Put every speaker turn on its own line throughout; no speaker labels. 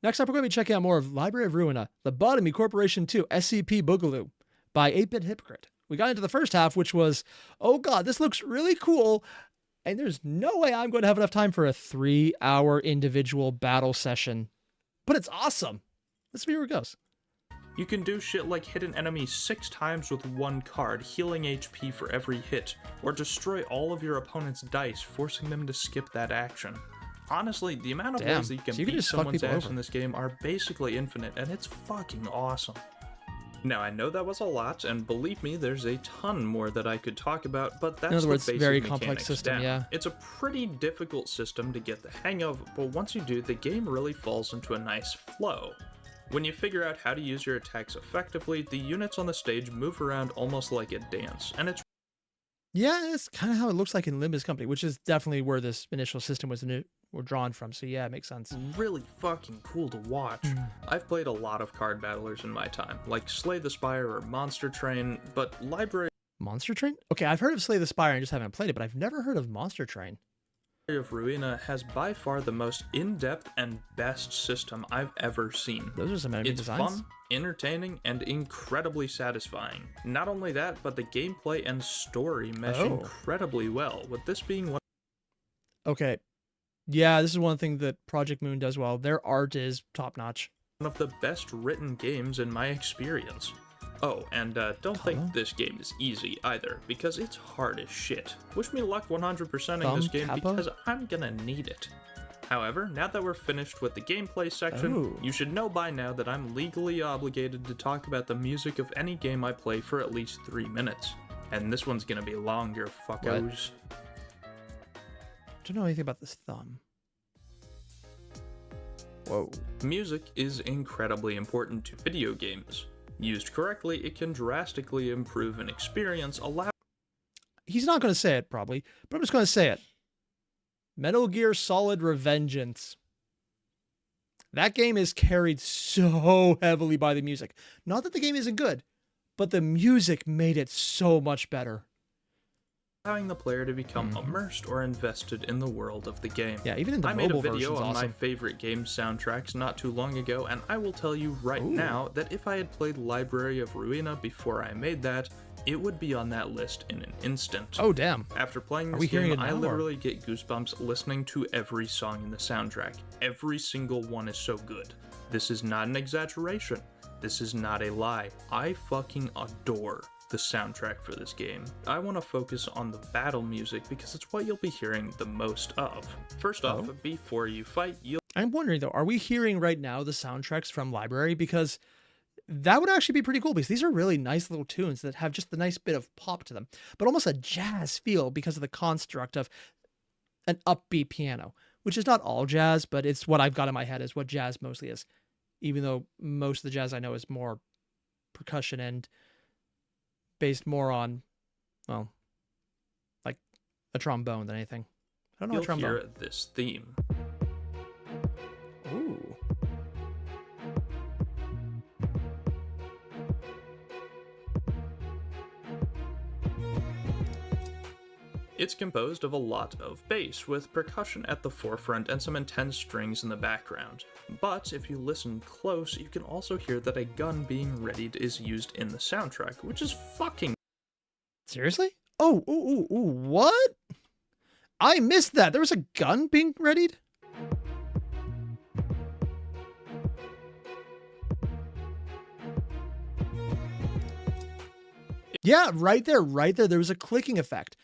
Next up, we're going to be checking out more of Library of Ruina, Lobotomy Corporation 2, SCP Boogaloo by 8-Bit Hypocrite. We got into the first half, which was, oh god, this looks really cool, and there's no way I'm going to have enough time for a 3-hour individual battle session. But it's awesome. Let's see where it goes.
You can do shit like hit an enemy 6 times with 1 card, healing HP for every hit, or destroy all of your opponent's dice, forcing them to skip that action. Honestly, the amount of ways that you can beat someone's ass in this game are basically infinite, and it's fucking awesome. Now, I know that was a lot, and believe me, there's a ton more that I could talk about, but that's the basic
very
mechanics
complex system,
down.
yeah.
It's a pretty difficult system to get the hang of, but once you do, the game really falls into a nice flow. When you figure out how to use your attacks effectively, the units on the stage move around almost like a dance, and it's...
Yeah, it's kind of how it looks like in Limbus Company, which is definitely where this initial system was drawn from, so yeah, it makes sense.
Really fucking cool to watch. I've played a lot of card battlers in my time, like Slay the Spire or Monster Train, but Library
Monster Train? Okay, I've heard of Slay the Spire and just haven't played it, but I've never heard of Monster Train.
of Ruina has by far the most in-depth and best system I've ever seen.
Those are some enemy designs.
It's fun, entertaining, and incredibly satisfying. Not only that, but the gameplay and story mesh incredibly well, with this being one...
Okay. Yeah, this is one thing that Project Moon does well. Their art is top-notch.
One of the best written games in my experience. Oh, and don't think this game is easy either, because it's hard as shit. Wish me luck 100%ing this game because I'm gonna need it. However, now that we're finished with the gameplay section, you should know by now that I'm legally obligated to talk about the music of any game I play for at least 3 minutes. And this one's gonna be longer, fuckos.
Don't know anything about this thumb. Whoa.
Music is incredibly important to video games. Used correctly, it can drastically improve an experience,
He's not going to say it, probably, but I'm just going to say it. Metal Gear Solid Revengeance. That game is carried so heavily by the music. Not that the game isn't good, but the music made it so much better.
Allowing the player to become immersed or invested in the world of the game.
Yeah, even in the
mobile
version,
I made a video on my favorite game soundtracks not too long ago, and I will tell you right now that if I had played Library of Ruina before I made that, it would be on that list in an instant.
Oh, damn.
After playing this game, I literally get goosebumps listening to every song in the soundtrack. Every single one is so good. This is not an exaggeration. This is not a lie. I fucking adore the soundtrack for this game. I want to focus on the battle music because it's what you'll be hearing the most of. First off, before you fight,
I'm wondering though, are we hearing right now the soundtracks from Library? Because that would actually be pretty cool, because these are really nice little tunes that have just the nice bit of pop to them, but almost a jazz feel because of the construct of an upbeat piano, which is not all jazz, but it's what I've got in my head is what jazz mostly is, even though most of the jazz I know is more percussion and based more on, well, like a trombone than anything. I don't know a trombone.
You'll hear this theme.
Ooh.
It's composed of a lot of bass, with percussion at the forefront and some intense strings in the background. But if you listen close, you can also hear that a gun being readied is used in the soundtrack, which is fucking...
Seriously? Oh, what? I missed that. There was a gun being readied? Yeah, right there. There was a clicking effect.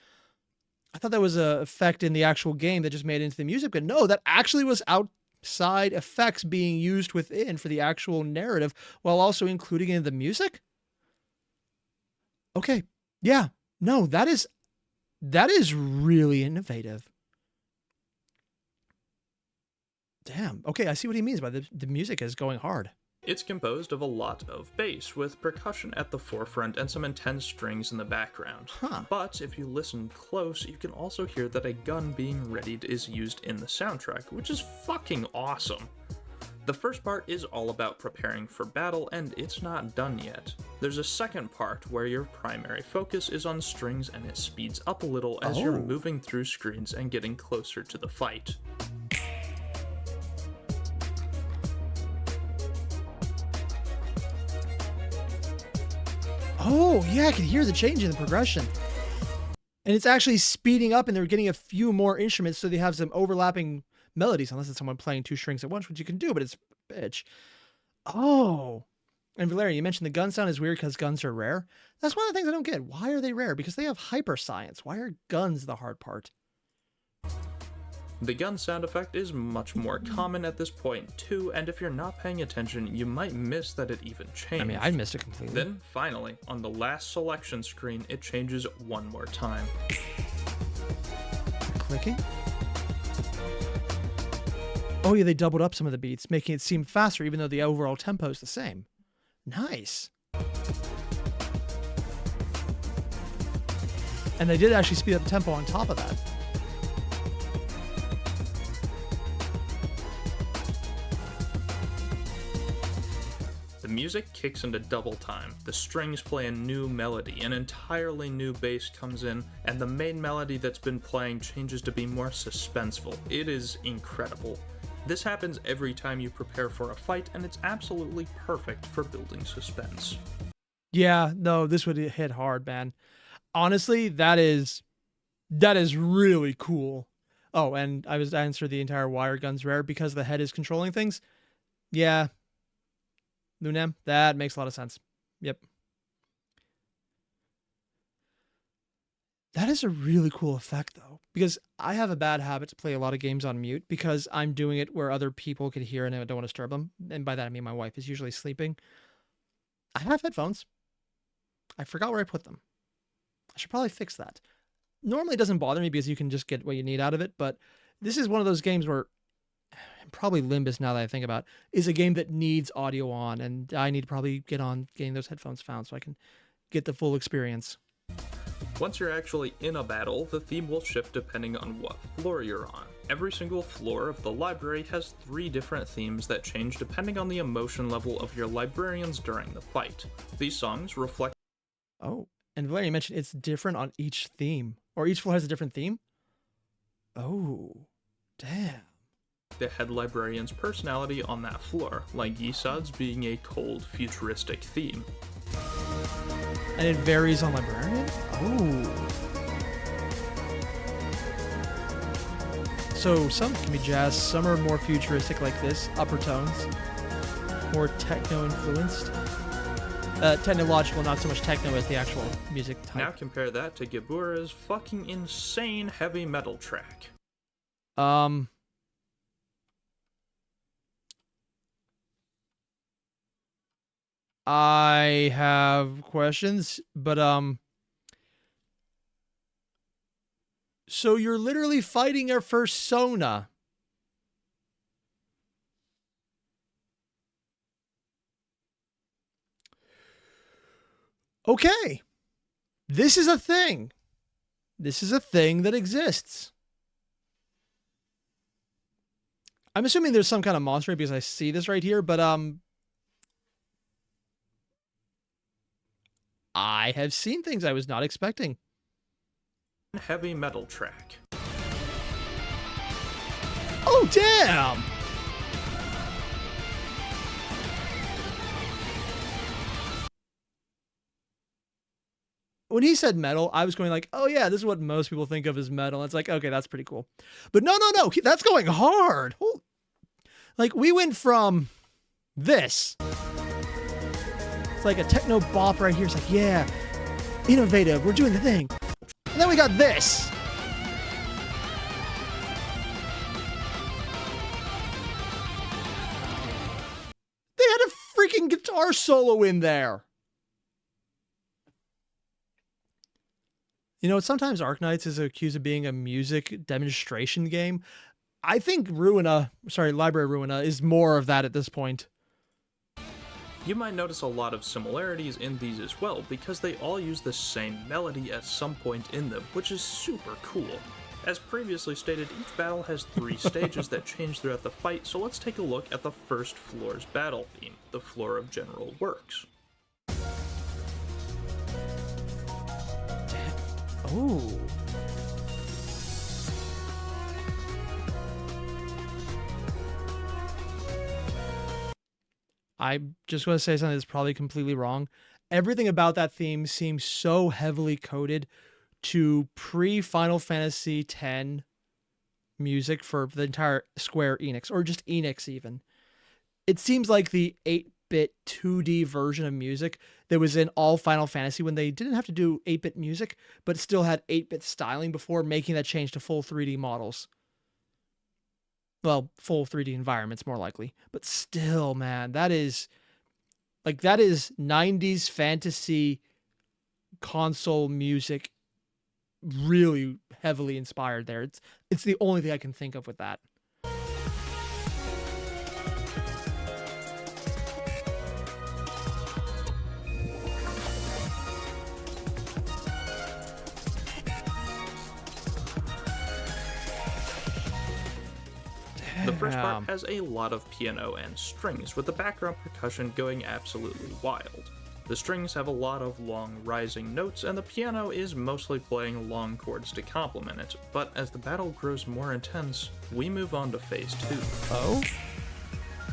I thought that was an effect in the actual game that just made it into the music, but no, that actually was outside effects being used within for the actual narrative while also including in the music? Okay. Yeah. No, that is really innovative. Damn. Okay, I see what he means by the music is going hard.
It's composed of a lot of bass, with percussion at the forefront and some intense strings in the background. But if you listen close, you can also hear that a gun being readied is used in the soundtrack, which is fucking awesome. The first part is all about preparing for battle, and it's not done yet. There's a second part where your primary focus is on strings, and it speeds up a little as you're moving through screens and getting closer to the fight.
Oh, yeah, I can hear the change in the progression. And it's actually speeding up, and they're getting a few more instruments, so they have some overlapping melodies, unless it's someone playing 2 strings at once, which you can do, but it's bitch. Oh. And Valeria, you mentioned the gun sound is weird because guns are rare. That's one of the things I don't get. Why are they rare? Because they have hyper science. Why are guns the hard part?
The gun sound effect is much more common at this point too, and if you're not paying attention, you might miss that it even changed.
I mean, I missed it completely.
Then, finally, on the last selection screen, it changes one more time.
Clicking? Oh yeah, they doubled up some of the beats, making it seem faster even though the overall tempo is the same. Nice. And they did actually speed up the tempo on top of that.
The music kicks into double time, the strings play a new melody, an entirely new bass comes in, and the main melody that's been playing changes to be more suspenseful. It is incredible. This happens every time you prepare for a fight, and it's absolutely perfect for building suspense.
Yeah, no, this would hit hard, man. Honestly, that is really cool. Oh, and I was answered the entire wire gun's rare because the head is controlling things. Yeah. Lunem, that makes a lot of sense. Yep. That is a really cool effect, though, because I have a bad habit to play a lot of games on mute because I'm doing it where other people can hear and I don't want to disturb them. And by that, I mean my wife is usually sleeping. I have headphones. I forgot where I put them. I should probably fix that. Normally, it doesn't bother me because you can just get what you need out of it, but this is one of those games where, probably Limbus, now that I think about it, is a game that needs audio on, and I need to probably get on getting those headphones found so I can get the full experience.
Once you're actually in a battle, the theme will shift depending on what floor you're on. Every single floor of the library has 3 different themes that change depending on the emotion level of your librarians during the fight. These songs reflect...
Oh, and Valeria mentioned it's different on each theme, or each floor has a different theme? Oh, damn.
The head librarian's personality on that floor, like Yisad's being a cold, futuristic theme.
And it varies on librarian? Oh. So some can be jazz, some are more futuristic like this, upper tones, more techno-influenced. Technological, not so much techno as the actual music type.
Now compare that to Gebura's fucking insane heavy metal track.
I have questions, but so you're literally fighting a fursona. Okay. This is a thing. This is a thing that exists. I'm assuming there's some kind of monster because I see this right here, but I have seen things I was not expecting.
Heavy metal track.
Oh, damn! When he said metal, I was going like, oh yeah, this is what most people think of as metal. It's like, okay, that's pretty cool. But no, that's going hard. Like, we went from this. It's like a techno bop right here. It's like, yeah, innovative. We're doing the thing. And then we got this. They had a freaking guitar solo in there. You know, sometimes Arknights is accused of being a music demonstration game. I think Library Ruina is more of that at this point.
You might notice a lot of similarities in these as well, because they all use the same melody at some point in them, which is super cool. As previously stated, each battle has 3 stages that change throughout the fight, so let's take a look at the first floor's battle theme, the floor of General Works.
Oh. I'm just going to say something that's probably completely wrong. everything about that theme seems so heavily coded to pre-Final Fantasy X music for the entire Square Enix, or just Enix even. It seems like the 8-bit 2D version of music that was in all Final Fantasy when they didn't have to do 8-bit music, but still had 8-bit styling before making that change to full 3D models. Well, full 3D environments, more likely. But still, man, that is 90s fantasy console music, really heavily inspired there. It's the only thing I can think of with that.
The first part has a lot of piano and strings, with the background percussion going absolutely wild. The strings have a lot of long rising notes, and the piano is mostly playing long chords to complement it, but as the battle grows more intense, we move on to phase 2.
Oh?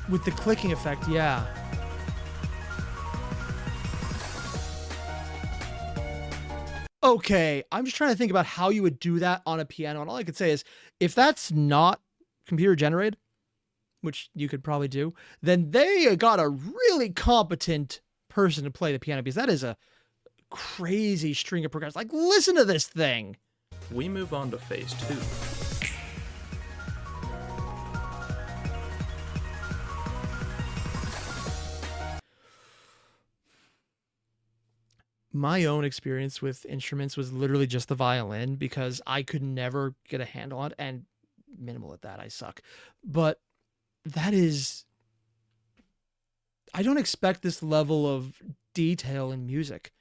With the clicking effect, yeah. Okay, I'm just trying to think about how you would do that on a piano, and all I could say is, if that's not computer generated, which you could probably do, then they got a really competent person to play the piano, because that is a crazy string of progressions. Like, listen to this thing.
We move on to phase 2.
My own experience with instruments was literally just the violin, because I could never get a handle on it, and minimal at that, I suck. But that is, I don't expect this level of detail in music.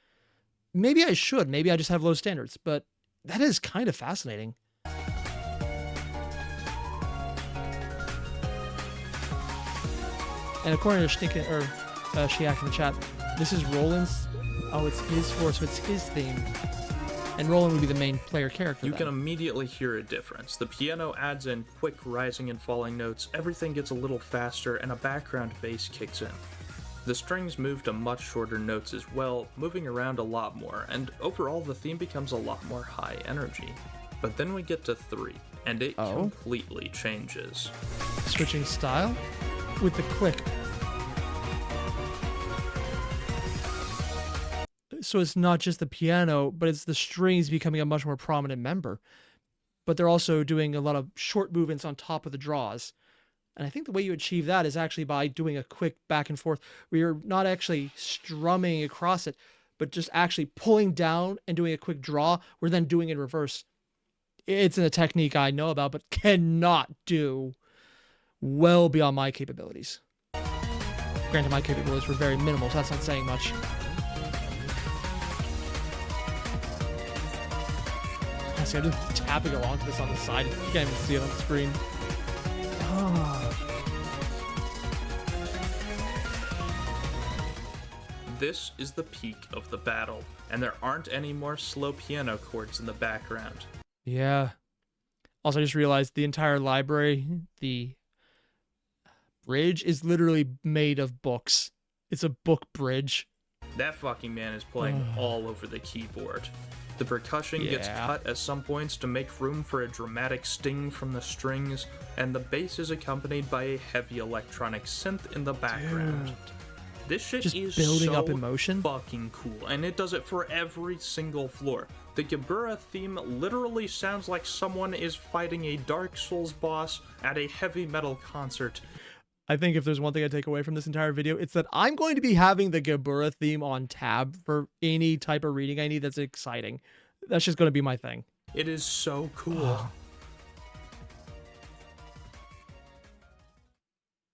Maybe I should, maybe I just have low standards, but that is kind of fascinating. And according to Shiak in the chat, this is Roland's. Oh, it's his score, so it's his theme. And Roland would be the main player character.
You can immediately hear a difference. The piano adds in quick rising and falling notes, everything gets a little faster, and a background bass kicks in. The strings move to much shorter notes as well, moving around a lot more, and overall the theme becomes a lot more high energy. But then we get to 3, and it completely changes.
Switching style with the click. So it's not just the piano, but it's the strings becoming a much more prominent member. But they're also doing a lot of short movements on top of the draws. And I think the way you achieve that is actually by doing a quick back and forth, where you're not actually strumming across it, but just actually pulling down and doing a quick draw, we're then doing it in reverse. It's a technique I know about, but cannot do well beyond my capabilities. Granted, my capabilities were very minimal, so that's not saying much. See, I'm just tapping along to this on the side. You can't even see it on the screen.
This is the peak of the battle, and there aren't any more slow piano chords in the background.
Yeah. Also, I just realized the entire library, the bridge, is literally made of books. It's a book bridge.
That fucking man is playing all over the keyboard. The percussion gets cut at some points to make room for a dramatic sting from the strings, and the bass is accompanied by a heavy electronic synth in the background.
Dude.
This shit
Just
is
building
so
up emotion.
Fucking cool, and it does it for every single floor. The Gebura theme literally sounds like someone is fighting a Dark Souls boss at a heavy metal concert.
I think if there's one thing I take away from this entire video, it's that I'm going to be having the Gebura theme on tab for any type of reading I need that's exciting. That's just going to be my thing.
It is so cool.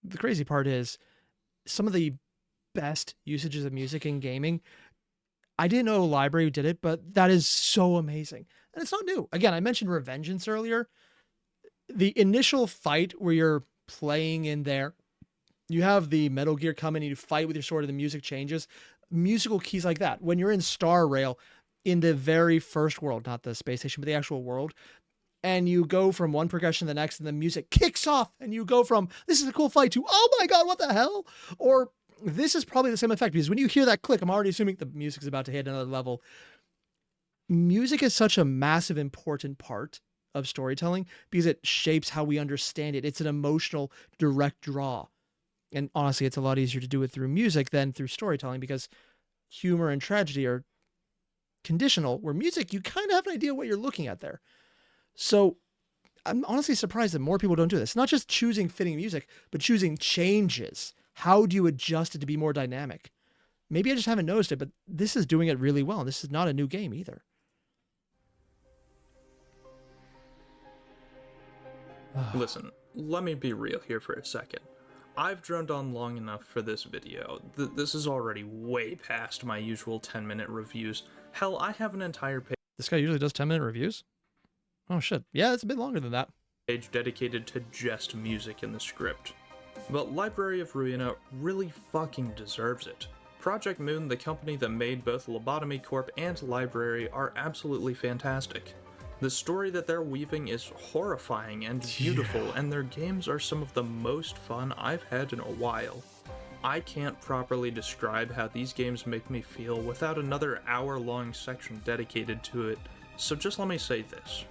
The crazy part is, some of the best usages of music in gaming, I didn't know Library did it, but that is so amazing. And it's not new. Again, I mentioned Revengeance earlier. The initial fight where you're playing in there, you have the Metal Gear come in and you fight with your sword and the music changes. Musical keys like that. When you're in Star Rail, in the very first world, not the space station, but the actual world, and you go from one progression to the next and the music kicks off and you go from, this is a cool fight, to, oh my god, what the hell? Or this is probably the same effect, because when you hear that click, I'm already assuming the music's about to hit another level. Music is such a massive, important part of storytelling because it shapes how we understand it. It's an emotional, direct draw. And honestly, it's a lot easier to do it through music than through storytelling, because humor and tragedy are conditional, where music, you kind of have an idea what you're looking at there. So I'm honestly surprised that more people don't do this. Not just choosing fitting music, but choosing changes. How do you adjust it to be more dynamic? Maybe I just haven't noticed it, but this is doing it really well. This is not a new game either.
Listen, let me be real here for a second. I've droned on long enough for this video. This is already way past my usual 10-minute reviews. Hell, I have an entire page.
This guy usually does 10-minute reviews? Oh shit. Yeah, it's a bit longer than that.
Page dedicated to just music in the script. But Library of Ruina really fucking deserves it. Project Moon, the company that made both Lobotomy Corp and Library, are absolutely fantastic. The story that they're weaving is horrifying and beautiful, and their games are some of the most fun I've had in a while. I can't properly describe how these games make me feel without another hour-long section dedicated to it, so just let me say this.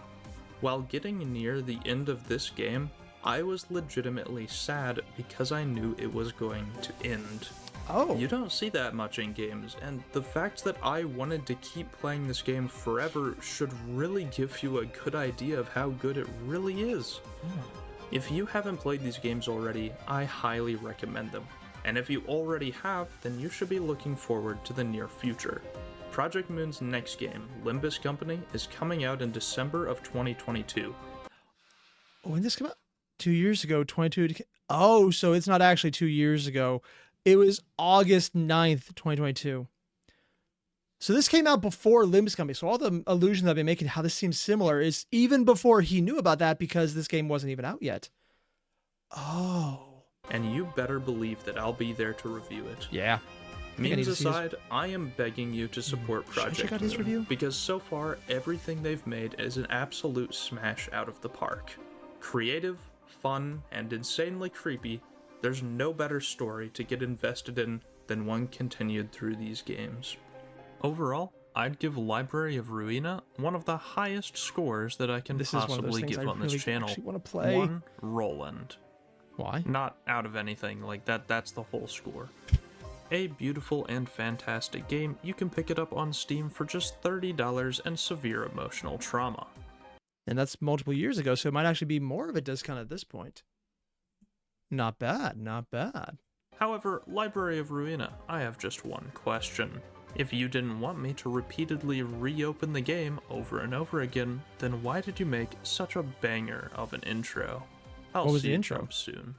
While getting near the end of this game, I was legitimately sad because I knew it was going to end.
Oh.
You don't see that much in games, and the fact that I wanted to keep playing this game forever should really give you a good idea of how good it really is. If you haven't played these games already, I highly recommend them. And if you already have, then you should be looking forward to the near future. Project Moon's next game, Limbus Company, is coming out in December of 2022.
When did this come out? 2 years ago, 22. Oh, so it's not actually 2 years ago. It was August 9th, 2022. So this came out before Limbus Company. So all the allusions I've been making, how this seems similar, is even before he knew about that, because this game wasn't even out yet. Oh.
And you better believe that I'll be there to review it.
Yeah.
Memes aside, I am begging you to support Project
check out his
Moon,
review?
because so far, everything they've made is an absolute smash out of the park. Creative, fun, and insanely creepy, there's no better story to get invested in than one continued through these games. Overall, I'd give Library of Ruina one of the highest scores that I can possibly give on this channel.
Play.
1 Roland.
Why?
Not out of anything, like that's the whole score. A beautiful and fantastic game, you can pick it up on Steam for just $30 and severe emotional trauma.
And that's multiple years ago, so it might actually be more of a discount at this point. Not bad, not bad.
However, Library of Ruina, I have just one question. If you didn't want me to repeatedly reopen the game over and over again, then why did you make such a banger of an intro?
What was the intro?
Soon.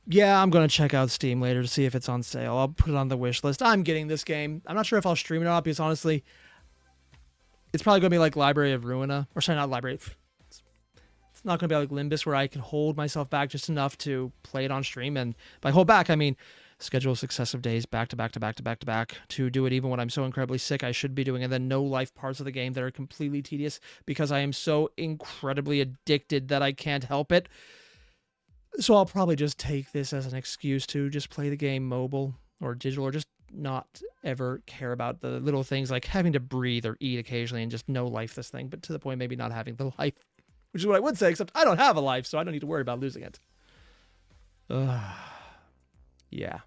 Yeah, I'm going to check out Steam later to see if it's on sale. I'll put it on the wish list. I'm getting this game. I'm not sure if I'll stream it or not, because honestly, it's probably going to be like Library of Ruina. Or sorry, not Library. It's not going to be like Limbus, where I can hold myself back just enough to play it on stream. And by hold back, I mean schedule successive days back to back to back to back to back to do it even when I'm so incredibly sick I should be doing, and then no life parts of the game that are completely tedious because I am so incredibly addicted that I can't help it. So I'll probably just take this as an excuse to just play the game mobile or digital, or just not ever care about the little things like having to breathe or eat occasionally and just no life this thing, but to the point maybe not having the life, which is what I would say, except I don't have a life, so I don't need to worry about losing it. Yeah.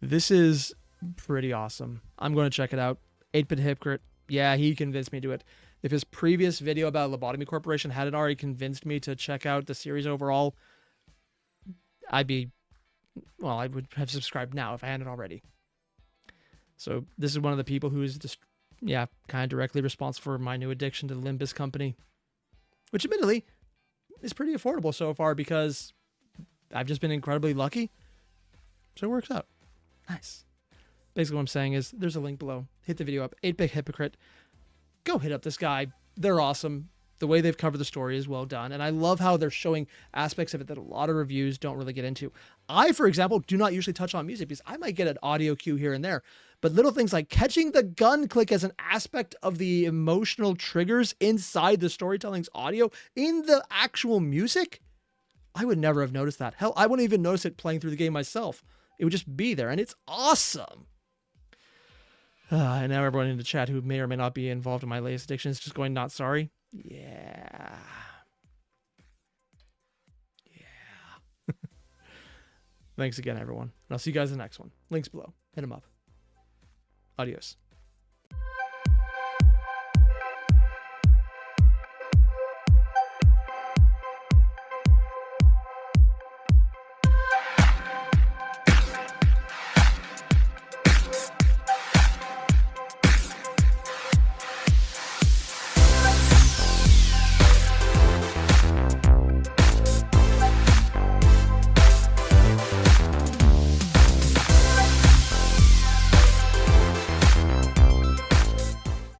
This is pretty awesome. I'm going to check it out. 8-Bit Hypocrite. Yeah, he convinced me to it. If his previous video about Lobotomy Corporation hadn't already convinced me to check out the series overall, I would have subscribed now if I hadn't already. So this is one of the people who is just, kind of directly responsible for my new addiction to the Limbus Company, which admittedly is pretty affordable so far because I've just been incredibly lucky. So it works out. Nice. Basically what I'm saying is there's a link below. Hit the video up. 8-Bit Hypocrite. Go hit up this guy. They're awesome. The way they've covered the story is well done. And I love how they're showing aspects of it that a lot of reviews don't really get into. I, for example, do not usually touch on music because I might get an audio cue here and there. But little things like catching the gun click as an aspect of the emotional triggers inside the storytelling's audio in the actual music. I would never have noticed that. Hell, I wouldn't even notice it playing through the game myself. It would just be there, and it's awesome. And now everyone in the chat who may or may not be involved in my latest addiction is just going, not sorry. Yeah. Yeah. Thanks again, everyone. And I'll see you guys in the next one. Links below. Hit them up. Adios.